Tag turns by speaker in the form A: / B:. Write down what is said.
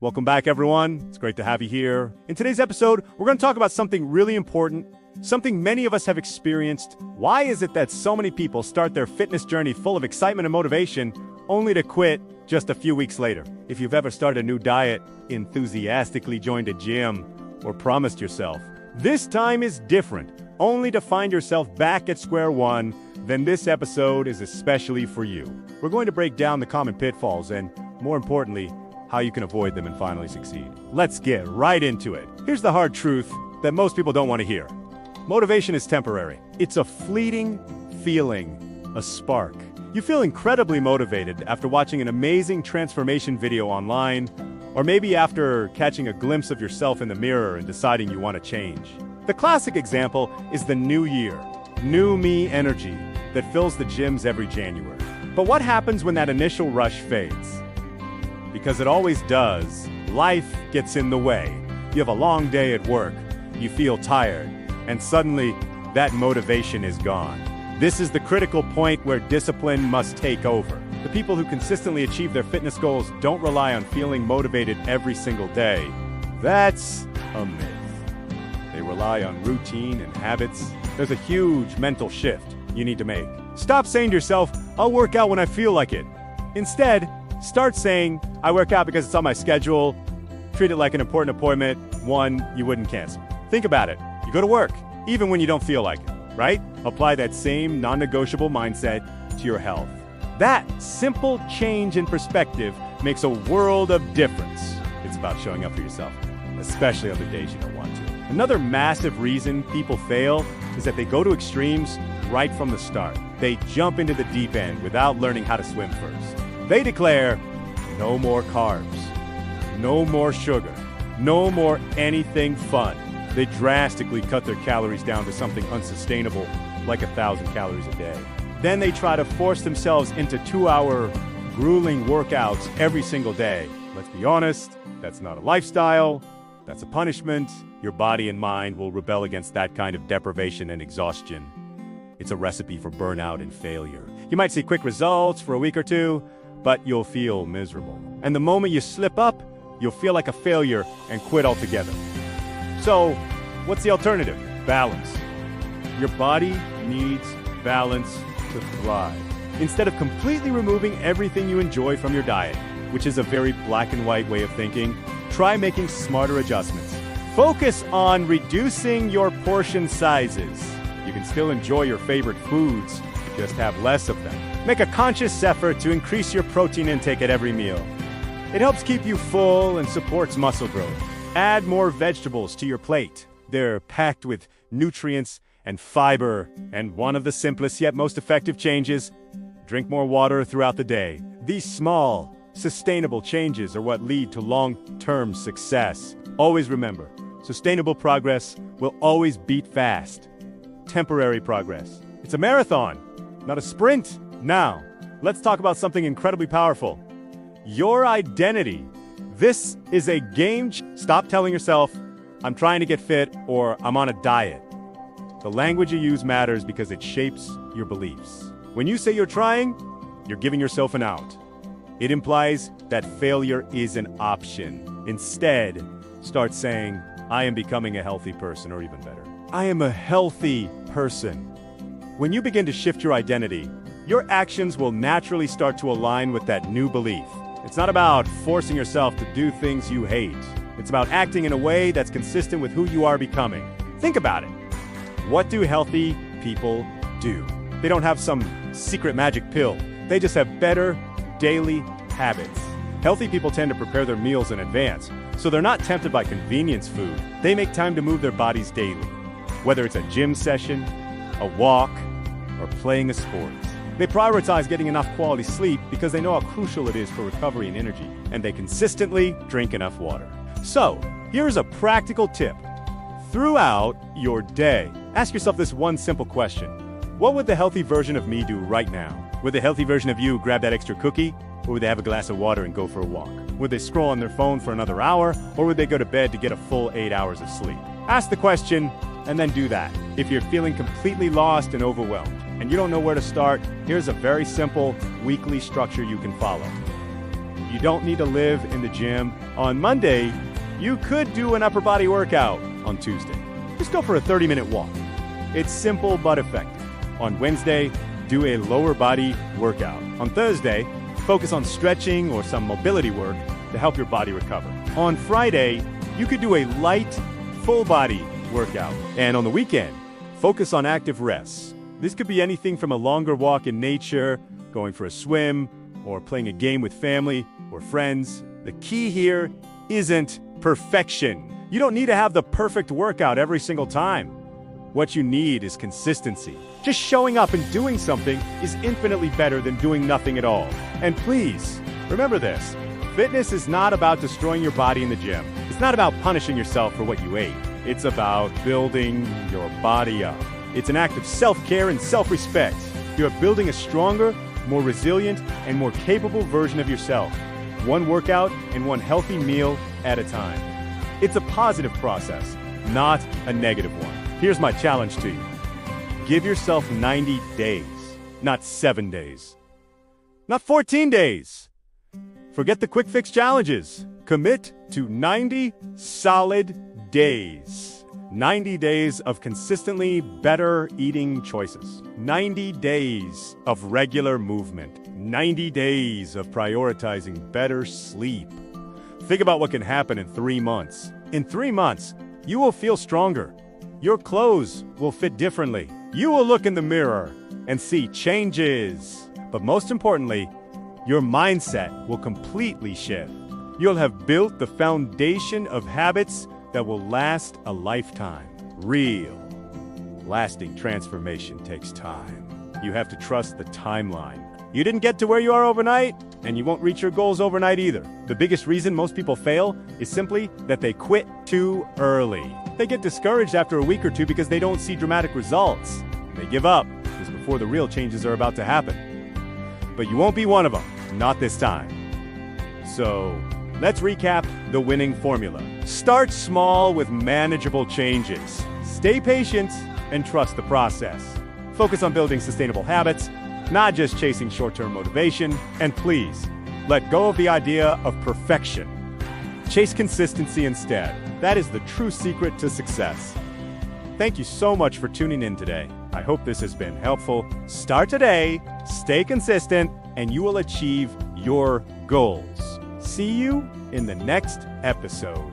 A: Welcome back, everyone. It's great to have you here. In today's episode, we're going to talk about something really important, something many of us have experienced. Why is it that so many people start their fitness journey full of excitement and motivation, only to quit just a few weeks later? If you've ever started a new diet, enthusiastically joined a gym, or promised yourself, this time is different, only to find yourself back at square one, then this episode is especially for you. We're going to break down the common pitfalls and, more importantly, how you can avoid them and finally succeed. Let's get right into it. Here's the hard truth that most people don't want to hear. Motivation is temporary. It's a fleeting feeling, a spark. You feel incredibly motivated after watching an amazing transformation video online, or maybe after catching a glimpse of yourself in the mirror and deciding you want to change. The classic example is the new year, new me energy that fills the gyms every January. But what happens when that initial rush fades? Because it always does, life gets in the way. You have a long day at work, you feel tired, and suddenly that motivation is gone. This is the critical point where discipline must take over. The people who consistently achieve their fitness goals don't rely on feeling motivated every single day. That's a myth. They rely on routine and habits. There's a huge mental shift you need to make. Stop saying to yourself, I'll work out when I feel like it. Instead, start saying, I work out because it's on my schedule. Treat it like an important appointment, one you wouldn't cancel. Think about it. You go to work, even when you don't feel like it, right? Apply that same non-negotiable mindset to your health. That simple change in perspective makes a world of difference. It's about showing up for yourself, especially on the days you don't want to. Another massive reason people fail is that they go to extremes right from the start. They jump into the deep end without learning how to swim first. They declare, no more carbs, no more sugar, no more anything fun. They drastically cut their calories down to something unsustainable, like 1,000 calories a day. Then they try to force themselves into 2-hour grueling workouts every single day. Let's be honest, that's not a lifestyle, that's a punishment. Your body and mind will rebel against that kind of deprivation and exhaustion. It's a recipe for burnout and failure. You might see quick results for a week or two, but you'll feel miserable. And the moment you slip up, you'll feel like a failure and quit altogether. So, what's the alternative? Balance. Your body needs balance to thrive. Instead of completely removing everything you enjoy from your diet, which is a very black and white way of thinking, try making smarter adjustments. Focus on reducing your portion sizes. You can still enjoy your favorite foods, just have less of them. Make a conscious effort to increase your protein intake at every meal. It helps keep you full and supports muscle growth. Add more vegetables to your plate. They're packed with nutrients and fiber. And one of the simplest yet most effective changes, drink more water throughout the day. These small, sustainable changes are what lead to long-term success. Always remember, sustainable progress will always beat fast, temporary progress. It's a marathon, not a sprint. Now, let's talk about something incredibly powerful. Your identity. This is a game. Stop telling yourself, I'm trying to get fit or I'm on a diet. The language you use matters because it shapes your beliefs. When you say you're trying, you're giving yourself an out. It implies that failure is an option. Instead, start saying, I am becoming a healthy person, or even better, I am a healthy person. When you begin to shift your identity, your actions will naturally start to align with that new belief. It's not about forcing yourself to do things you hate. It's about acting in a way that's consistent with who you are becoming. Think about it. What do healthy people do? They don't have some secret magic pill. They just have better daily habits. Healthy people tend to prepare their meals in advance, so they're not tempted by convenience food. They make time to move their bodies daily, whether it's a gym session, a walk, or playing a sport. They prioritize getting enough quality sleep because they know how crucial it is for recovery and energy, and they consistently drink enough water. So, here's a practical tip. Throughout your day, ask yourself this one simple question. What would the healthy version of me do right now? Would the healthy version of you grab that extra cookie? Or would they have a glass of water and go for a walk? Would they scroll on their phone for another hour? Or would they go to bed to get a full 8 hours of sleep? Ask the question and then do that. If you're feeling completely lost and overwhelmed and you don't know where to start, here's a very simple weekly structure you can follow. You don't need to live in the gym. On Monday, you could do an upper body workout. On Tuesday, just go for a 30-minute walk. It's simple but effective. On Wednesday, do a lower body workout. On Thursday, focus on stretching or some mobility work to help your body recover. On Friday, you could do a light, full body workout. And on the weekend, focus on active rests. This could be anything from a longer walk in nature, going for a swim, or playing a game with family or friends. The key here isn't perfection. You don't need to have the perfect workout every single time. What you need is consistency. Just showing up and doing something is infinitely better than doing nothing at all. And please, remember this. Fitness is not about destroying your body in the gym. It's not about punishing yourself for what you ate. It's about building your body up. It's an act of self-care and self-respect. You're building a stronger, more resilient, and more capable version of yourself. One workout and one healthy meal at a time. It's a positive process, not a negative one. Here's my challenge to you. Give yourself 90 days, not 7 days, not 14 days. Forget the quick fix challenges. Commit to 90 solid days. 90 days of consistently better eating choices. 90 days of regular movement. 90 days of prioritizing better sleep. Think about what can happen in 3 months. In 3 months, you will feel stronger. Your clothes will fit differently. You will look in the mirror and see changes. But most importantly, your mindset will completely shift. You'll have built the foundation of habits that will last a lifetime. Real, lasting transformation takes time. You have to trust the timeline. You didn't get to where you are overnight, and you won't reach your goals overnight either. The biggest reason most people fail is simply that they quit too early. They get discouraged after a week or two because they don't see dramatic results. They give up because before the real changes are about to happen. But you won't be one of them, not this time. So, let's recap the winning formula. Start small with manageable changes. Stay patient and trust the process. Focus on building sustainable habits, not just chasing short-term motivation. And please, let go of the idea of perfection. Chase consistency instead. That is the true secret to success. Thank you so much for tuning in today. I hope this has been helpful. Start today, stay consistent, and you will achieve your goals. See you in the next episode.